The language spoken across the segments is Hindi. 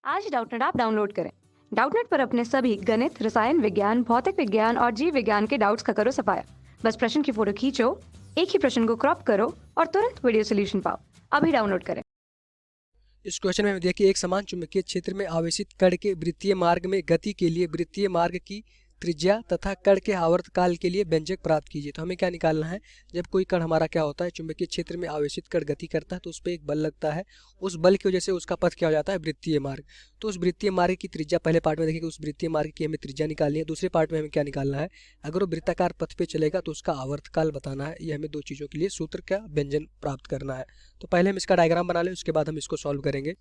आज डाउटनेट ऐप डाउनलोड करें। डाउटनेट पर अपने सभी गणित, रसायन विज्ञान, भौतिक विज्ञान और जीव विज्ञान के डाउट्स का करो सफाया। बस प्रश्न की फोटो खींचो, एक ही प्रश्न को क्रॉप करो और तुरंत वीडियो सोल्यूशन पाओ। अभी डाउनलोड करें। इस क्वेश्चन में देखिए, एक समान चुंबकीय क्षेत्र में आवेशित कण के वृत्तीय मार्ग में गति के लिए वृत्तीय मार्ग की त्रिज्या तथा कण के आवर्तकाल के लिए व्यंजक प्राप्त कीजिए। तो हमें क्या निकालना है, जब कोई कण हमारा क्या होता है, चुंबकीय क्षेत्र में आवेशित कण गति करता है तो उस पर एक बल लगता है। उस बल की वजह से उसका पथ क्या हो जाता है, वृत्तीय मार्ग। तो उस वृत्तीय मार्ग की त्रिज्या पहले पार्ट में देखिए, उस वृत्तीय मार्ग की हमें त्रिज्या निकालनी है। दूसरे पार्ट में हमें क्या निकालना है, अगर वो वृत्ताकार पथ पे चलेगा तो उसका आवर्तकाल बताना है। ये हमें दो चीज़ों के लिए सूत्र का व्यंजन प्राप्त करना है। तो पहले हम इसका डायग्राम बना लें, उसके बाद हम इसको सॉल्व करेंगे।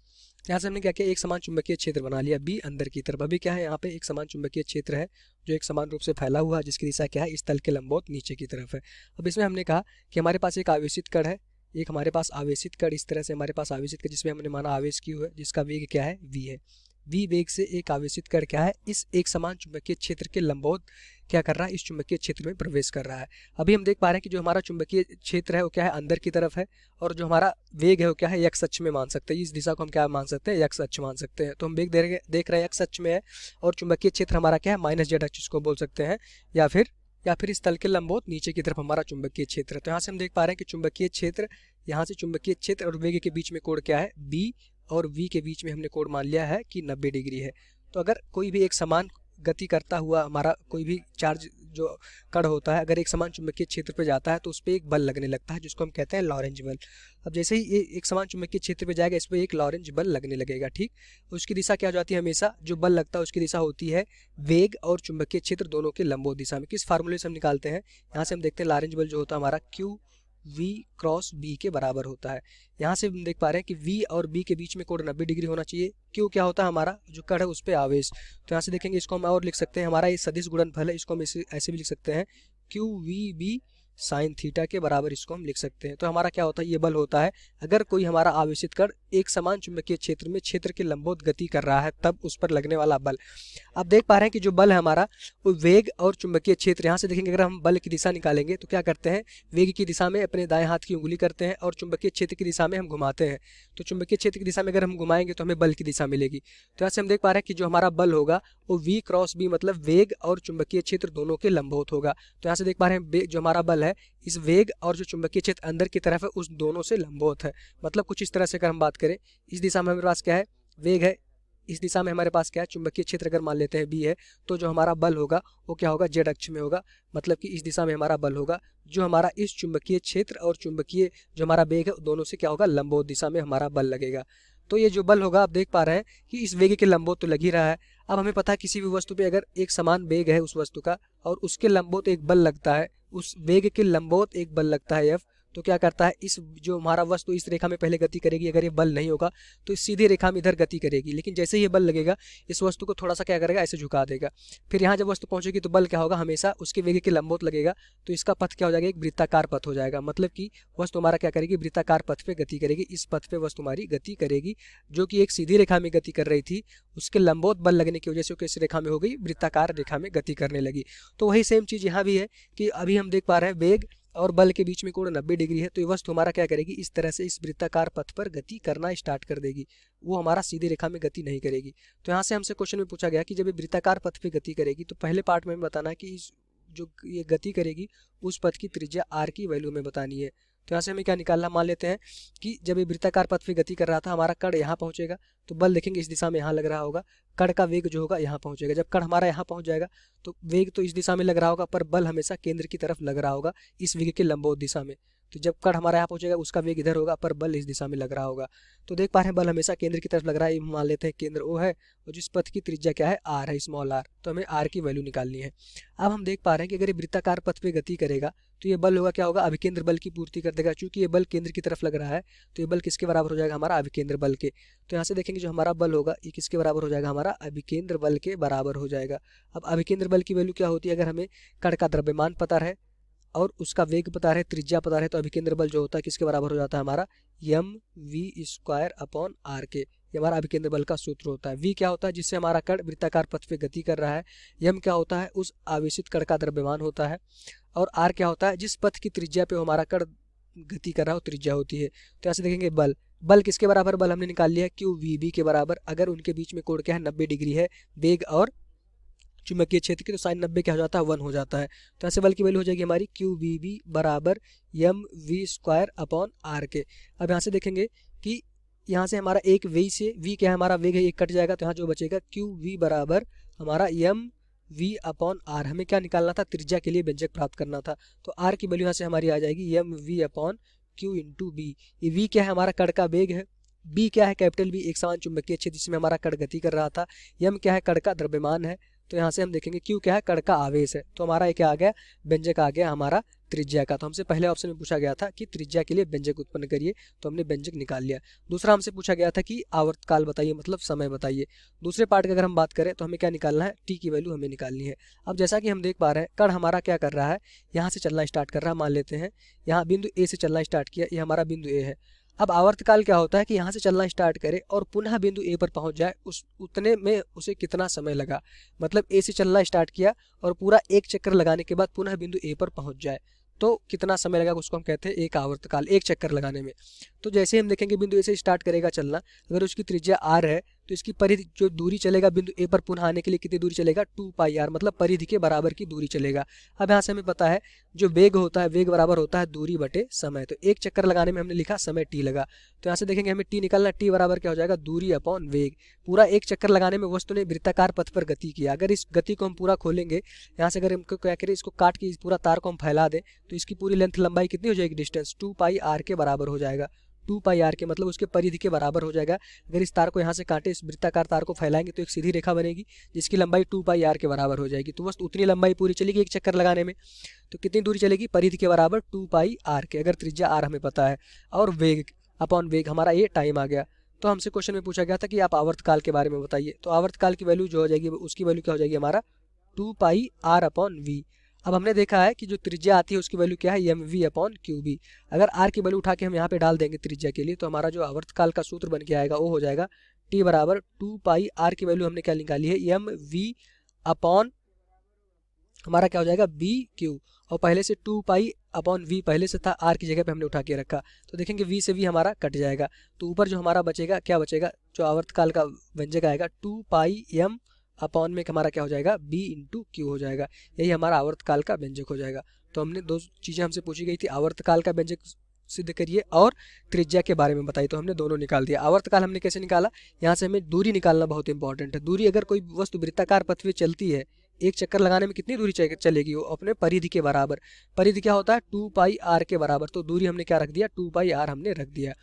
यहाँ से हमने क्या किया, एक समान चुंबकीय क्षेत्र बना लिया बी अंदर की तरफ। अभी क्या है, यहाँ पे एक समान चुंबकीय क्षेत्र है जो एक समान रूप से फैला हुआ है, जिसकी दिशा क्या है, इस तल के लंबवत नीचे की तरफ है। अब इसमें हमने कहा कि हमारे पास एक आवेशित कण है, एक हमारे पास आवेशित कण इस तरह से हमारे पास आवेशित कण, जिसमें हमने माना आवेश क्यू है, जिसका वेग क्या है, v है। v वेग से एक आवेशित कण क्या है, इस एक समान चुंबकीय क्षेत्र के लंबवत क्या कर रहा है, इस चुंबकीय क्षेत्र में प्रवेश कर रहा है। अभी हम देख पा रहे हैं कि जो हमारा चुंबकीय क्षेत्र है वो क्या है, अंदर की तरफ है, और जो हमारा वेग है वो क्या है, x अक्ष में मान सकते हैं। इस दिशा को हम क्या मान सकते हैं, x अक्ष मान सकते हैं। तो हम वेग देख रहे हैं x अक्ष में है, और चुंबकीय क्षेत्र हमारा क्या है, माइनस z अक्ष इसको बोल सकते हैं, या फिर इस तल के लंबवत नीचे की तरफ हमारा चुंबकीय क्षेत्र है। तो यहाँ से हम देख पा रहे हैं कि चुंबकीय क्षेत्र, यहाँ से चुंबकीय क्षेत्र और वेग के बीच में कोण क्या है, b, और v के बीच में हमने कोण मान लिया है कि 90 डिग्री है। तो अगर कोई भी एक समान गति करता हुआ हमारा कोई भी चार्ज जो कण होता है, अगर एक समान चुंबकीय क्षेत्र पे जाता है तो उस पर एक बल लगने लगता है, जिसको हम कहते हैं लॉरेंज बल। अब जैसे ही ये एक समान चुंबकीय क्षेत्र पे जाएगा, इस पर एक लॉरेंज बल लगने लगेगा, ठीक। उसकी दिशा क्या हो जाती है, हमेशा जो बल लगता है उसकी दिशा होती है वेग और चुंबकीय क्षेत्र दोनों के लंबवत दिशा में। किस फार्मूले से हम निकालते हैं, यहाँ से हम देखते हैं लॉरेंज बल जो होता है हमारा क्यू v क्रॉस b के बराबर होता है। यहाँ से हम देख पा रहे हैं कि v और b के बीच में कोण 90 डिग्री होना चाहिए। क्यों, क्या होता है, हमारा जो कण है उस पर आवेश। तो यहाँ से देखेंगे, इसको हम और लिख सकते हैं, हमारा ये सदिश गुणनफल है, इसको हम ऐसे भी लिख सकते हैं, Q V B sine theta के बराबर इसको हम लिख सकते हैं। तो हमारा क्या होता है, ये बल होता है अगर कोई हमारा आवेशित कण एक समान चुंबकीय क्षेत्र में क्षेत्र के लंबवत गति कर रहा है, तब उस पर लगने वाला बल। आप देख पा रहे हैं कि जो बल है हमारा वो वेग और चुंबकीय क्षेत्र, यहाँ से देखेंगे अगर हम बल की दिशा निकालेंगे तो क्या करते हैं, वेग की दिशा में अपने दाएं हाथ की उंगली करते हैं और चुंबकीय क्षेत्र की दिशा में हम घुमाते हैं। तो चुंबकीय क्षेत्र की दिशा में अगर हम घुमाएंगे तो हमें बल की दिशा मिलेगी। तो यहाँ से हम देख पा रहे हैं कि जो हमारा बल होगा वो v क्रॉस b, मतलब वेग और चुंबकीय क्षेत्र दोनों के लंबवत होगा। तो यहाँ से देख पा रहे हैं जो हमारा बल है इस वेग और जो चुंबकीय क्षेत्र अंदर की तरफ है उस दोनों से लंबवत है। मतलब कुछ इस तरह से अगर हम बात करें, इस दिशा में हमारे पास क्या है, वेग है, इस दिशा में हमारे पास क्या है, चुंबकीय क्षेत्र अगर मान लेते हैं b है, तो जो हमारा बल होगा वो क्या होगा, z अक्ष में होगा। मतलब कि इस दिशा में हमारा बल होगा, जो हमारा इस चुंबकीय क्षेत्र और चुंबकीय जो हमारा वेग है दोनों से क्या होगा, लंबवत दिशा में हमारा बल लगेगा। तो ये जो बल होगा आप देख पा रहे हैं कि इस वेग के लंबवत तो लग ही रहा है। अब हमें पता है किसी भी वस्तु पे अगर एक समान वेग है उस वस्तु का और उसके लंबवत एक बल लगता है, उस वेग के लंबवत एक बल लगता है f, तो क्या करता है, इस जो हमारा वस्तु इस रेखा में पहले गति करेगी, अगर ये बल नहीं होगा तो इस सीधी रेखा में इधर गति करेगी, लेकिन जैसे ही ये बल लगेगा इस वस्तु को थोड़ा सा क्या करेगा, ऐसे झुका देगा। फिर यहाँ जब वस्तु पहुंचेगी तो बल क्या होगा, हमेशा उसके वेग के लंबवत लगेगा, तो इसका पथ क्या हो जाएगा, एक वृत्ताकार पथ हो जाएगा। मतलब कि वस्तु हमारा क्या करेगी, वृत्ताकार पथ पे गति करेगी। इस पथ पे वस्तु हमारी गति करेगी, जो कि एक सीधी रेखा में गति कर रही थी, उसके लंबवत बल लगने की वजह से किस रेखा में हो गई, वृत्ताकार रेखा में गति करने लगी। तो वही सेम चीज यहाँ भी है कि अभी हम देख पा रहे हैं वेग और बल के बीच में कोण 90 डिग्री है, तो ये वस्तु हमारा क्या करेगी, इस तरह से इस वृत्ताकार पथ पर गति करना स्टार्ट कर देगी, वो हमारा सीधी रेखा में गति नहीं करेगी। तो यहाँ से हमसे क्वेश्चन में पूछा गया कि जब ये वृत्ताकार पथ पे गति करेगी तो पहले पार्ट में बताना है कि इस जो ये गति करेगी उस पथ की त्रिज्या r की वैल्यू में बतानी है। तो यहाँ से हमें क्या निकालना, मान लेते हैं कि जब ये वृत्ताकार पथ पे गति कर रहा था, हमारा कण यहाँ पहुंचेगा तो बल देखेंगे इस दिशा में यहाँ लग रहा होगा, कण का वेग जो होगा यहाँ पहुंचेगा। जब कण हमारा यहाँ पहुंच जाएगा तो वेग तो इस दिशा में लग रहा होगा, पर बल हमेशा केंद्र की तरफ लग रहा होगा, इस वेग के लंबवत दिशा में। तो जब कण हमारा यहाँ पहुंचेगा उसका वेग इधर होगा, पर बल इस दिशा में लग रहा होगा। तो देख पा रहे हैं बल हमेशा केंद्र की तरफ लग रहा है, मान लेते हैं केंद्र O है और जिस पथ की त्रिज्या क्या है, r है, स्मॉल r। तो हमें r की वैल्यू निकालनी है। अब हम देख पा रहे हैं कि अगर ये वृत्ताकार पथ पे गति करेगा तो ये बल होगा क्या होगा, अभिकेंद्र बल की पूर्ति कर देगा। चूंकि ये बल केंद्र की तरफ लग रहा है तो ये बल किसके बराबर हो जाएगा, हमारा अभिकेंद्र बल के। तो यहाँ से देखेंगे जो हमारा बल होगा ये किसके बराबर हो जाएगा, हमारा अभिकेंद्र बल के बराबर हो जाएगा। अब अभिकेंद्र बल की वैल्यू क्या होती है, अगर हमें कण का द्रव्यमान पता रहे और उसका वेग पता रहे, त्रिज्या पता रहे, तो अभिकेंद्र बल जो होता है किसके बराबर हो जाता है, हमारा mv²/r के। ये हमारा अभिकेंद्र बल का सूत्र होता है। v क्या होता है, जिससे हमारा कण वृत्ताकार पथ पे गति कर रहा है। m क्या होता है, उस आवेशित कण का द्रव्यमान होता है। और r क्या होता है, जिस पथ की त्रिज्या पे हमारा कण गति कर रहा हो त्रिज्या होती है। तो यहाँ से देखेंगे बल, बल किसके बराबर, बल हमने निकाल लिया क्यू वी बी के बराबर। अगर उनके बीच में कोण क्या है 90 डिग्री है वेग और चुंबकीय क्षेत्र की, तो साइन 90 क्या हो जाता है 1 हो जाता है। तो यहाँ से बल की वैल्यू हो जाएगी हमारी क्यू वी बी बराबर M V square upon R के। अब यहाँ से देखेंगे कि यहाँ से हमारा एक वी से वी क्या है हमारा वेग है, एक कट जाएगा, तो यहाँ जो बचेगा क्यू वी बराबर हमारा एम वी अपॉन आर। हमें क्या निकालना था, त्रिज्या के लिए व्यंजक प्राप्त करना था। तो आर की वैल्यू यहाँ से हमारी आ जाएगी M V upon Q into B. ये वी क्या है हमारा कण का वेग है, बी क्या है कैपिटल बी एक समान चुंबकीय क्षेत्र जिसमें हमारा कण गति कर रहा था, एम क्या है कण का द्रव्यमान है, तो यहाँ से हम देखेंगे क्यू क्या है कण का आवेश है। तो हमारा क्या आ गया, व्यंजक आ गया हमारा त्रिज्या का। तो हमसे पहले ऑप्शन में पूछा गया था कि त्रिज्या के लिए व्यंजक उत्पन्न करिए, तो हमने व्यंजक निकाल लिया। दूसरा हमसे पूछा गया था कि आवर्तकाल बताइए, मतलब समय बताइए। दूसरे पार्ट की अगर हम बात करें तो हमें क्या निकालना है, टी की वैल्यू हमें निकालनी है। अब जैसा कि हम देख पा रहे हैं कण हमारा क्या कर रहा है, यहाँ से चलना स्टार्ट कर रहा है, मान लेते हैं यहाँ बिंदु ए से चलना स्टार्ट किया, ये हमारा बिंदु ए है। अब आवर्तकाल क्या होता है कि यहाँ से चलना स्टार्ट करे और पुनः बिंदु ए पर पहुंच जाए, उस उतने में उसे कितना समय लगा, मतलब ए से चलना स्टार्ट किया और पूरा एक चक्कर लगाने के बाद पुनः बिंदु ए पर पहुंच जाए, तो कितना समय लगा, उसको हम कहते हैं एक आवर्तकाल, एक चक्कर लगाने में। तो जैसे हम देखेंगे बिंदु ए से स्टार्ट करेगा चलना, अगर उसकी त्रिज्या आर है तो इसकी परिधि जो दूरी चलेगा बिंदु ए पर पुनः आने के लिए कितनी दूरी चलेगा 2 पाई आर, मतलब परिधि के बराबर की दूरी चलेगा। अब यहाँ से हमें पता है जो वेग होता है, वेग बराबर होता है दूरी बटे समय। तो एक चक्कर लगाने में हमने लिखा समय टी लगा, तो यहाँ से देखेंगे हमें टी निकालना, टी बराबर क्या हो जाएगा दूरी अपॉन वेग। पूरा एक चक्कर लगाने में वस्तु ने वृत्ताकार पथ पर गति किया। अगर इस गति को हम पूरा खोलेंगे, यहाँ से अगर हमको क्या करें, इसको काट के इस पूरा तार को हम फैला दें, तो इसकी पूरी लेंथ लंबाई कितनी हो जाएगी, डिस्टेंस 2 पाई आर के बराबर हो जाएगा। 2 पाई आर के मतलब उसके परिधि के बराबर हो जाएगा। अगर इस तार को यहाँ से काटे, इस वृत्ताकार तार को फैलाएंगे तो एक सीधी रेखा बनेगी जिसकी लंबाई 2 पाई आर के बराबर हो जाएगी। तो बस उतनी लंबाई पूरी चलेगी एक चक्कर लगाने में। तो कितनी दूरी चलेगी, परिधि के बराबर 2 पाई आर के, अगर त्रिज्या आर हमें पता है, और वेग अपॉन वेग हमारा ये टाइम आ गया। तो हमसे क्वेश्चन में पूछा गया था कि आप आवर्तकाल के बारे में बताइए। तो आवर्तकाल की वैल्यू जो हो जाएगी उसकी वैल्यू क्या हो जाएगी हमारा 2 पाई आर अपॉन वी। अब हमने देखा है कि जो त्रिज्या आती है उसकी वैल्यू क्या है M V upon Q B. अगर आर की वैल्यू उठा के हम यहाँ पे डाल देंगे त्रिज्या के लिए, तो हमारा जो आवर्तकाल का सूत्र बन के आएगा वो हो जाएगा टी बराबर 2 पाई आर की वैल्यू हमने क्या निकाली है एम वी अपॉन हमारा क्या हो जाएगा बी क्यू, और पहले से 2 पाई अपॉन वी पहले से था, आर की जगह पे हमने उठा के रखा, तो देखेंगे वी से वी हमारा कट जाएगा। तो ऊपर जो हमारा बचेगा क्या बचेगा, जो आवर्तकाल का व्यंजक आएगा 2 पाई एम अपॉन में हमारा क्या हो जाएगा बी इंटू क्यू हो जाएगा। यही हमारा आवर्तकाल का व्यंजक हो जाएगा। तो हमने दो चीज़ें हमसे पूछी गई थी, आवर्तकाल का व्यंजक सिद्ध करिए और त्रिज्या के बारे में बताइए, तो हमने दोनों निकाल दिया। आवर्तकाल हमने कैसे निकाला, यहाँ से हमें दूरी निकालना बहुत इंपॉर्टेंट है। दूरी अगर कोई वस्तु वृत्ताकार पथ पे चलती है, एक चक्कर लगाने में कितनी दूरी चलेगी, वो अपने परिधि के बराबर। परिधि क्या होता है 2 पाई आर के बराबर, तो दूरी हमने क्या रख दिया 2 पाई आर हमने रख दिया।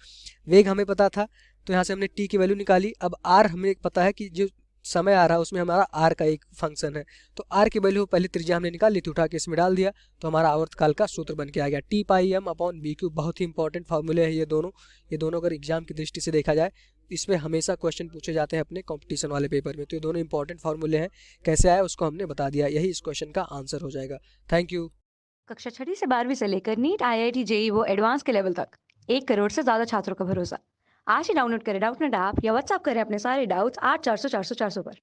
वेग हमें पता था, तो यहाँ से हमने टी की वैल्यू निकाली। अब आर हमें पता है कि जो समय आ रहा है उसमें हमारा आर का एक फंक्शन है, तो आर की वैल्यू पहले त्रिज्या हमने निकाल ली थी, उठा के इसमें डाल दिया, तो हमारा आवर्तकाल का सूत्र बन के आ गया T pi M upon B Q. बहुत ही इंपॉर्टेंट फार्मूले है ये दोनों अगर एग्जाम की दृष्टि से देखा जाए, इसमें हमेशा क्वेश्चन पूछे जाते हैं अपने कंपटीशन वाले पेपर में। तो ये दोनों इंपॉर्टेंट फार्मूले हैं, कैसे आए उसको हमने बता दिया, यही इस क्वेश्चन का आंसर हो जाएगा। Thank you. कक्षा 6 से 12वीं से लेकर नीट, IIT, JEE वो एडवांस के लेवल तक 1 करोड़ से ज्यादा छात्रों का भरोसा। आज ही डाउनलोड करें डाउटनेट ऐप या व्हाट्सएप करें अपने सारे डाउट्स 8400 400 400 पर।